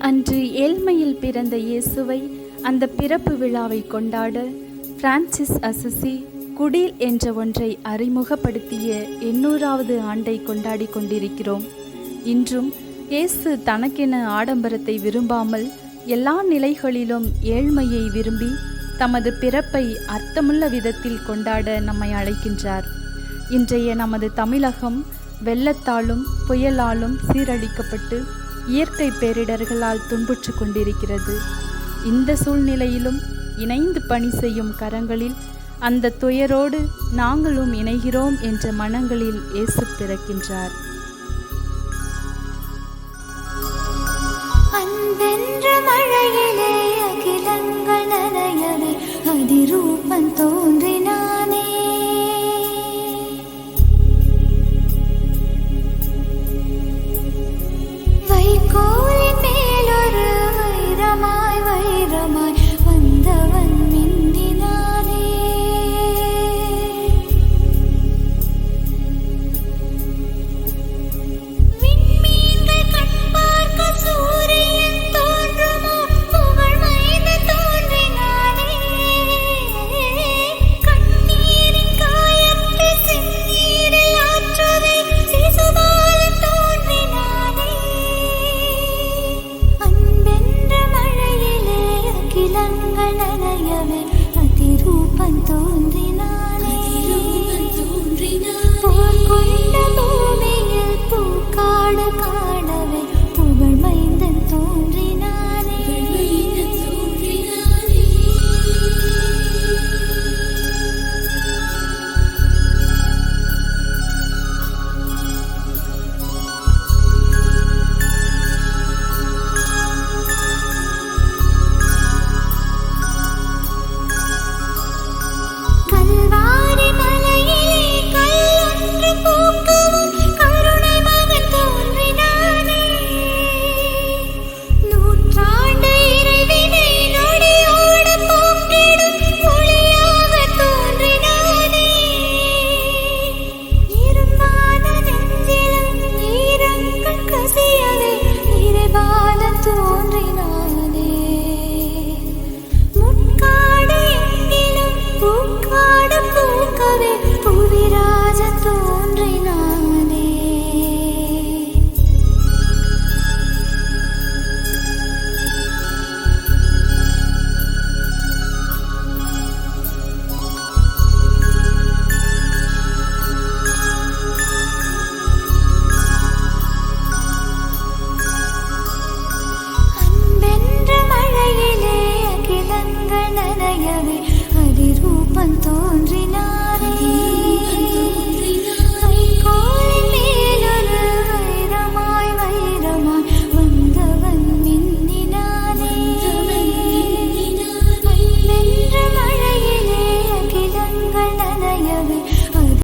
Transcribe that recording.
அன்று ஏழ்மையில் பிறந்த இயேசுவை அந்த பிறப்பு விழாவை கொண்டாட பிரான்சிஸ் அசிசி குடில் என்ற ஒன்றை அறிமுகப்படுத்திய 800வது ஆண்டை கொண்டாடி கொண்டிருக்கிறோம். இன்றும் இயேசு தனக்கென ஆடம்பரத்தை விரும்பாமல் எல்லா நிலைகளிலும் ஏழ்மையை விரும்பி தமது பிறப்பை அர்த்தமுள்ள விதத்தில் கொண்டாட நம்மை அழைக்கின்றார். இன்றைய நமது தமிழகம் வெள்ளத்தாலும் புயலாலும் சீரழிக்கப்பட்டு இயற்கை பேரிடர்களால் துன்புற்று கொண்டிருக்கிறது. இந்த சூழ்நிலையிலும் இணைந்து பணி செய்யும் கரங்களில் அந்த துயரோடு நாங்களும் இணைகிறோம் என்ற மனங்களில் இயேசு பிறக்கின்றார். அன்பென்ற மழையிலே அகிலங்கள் நனையவே அதிரூபம் தோன்றும்.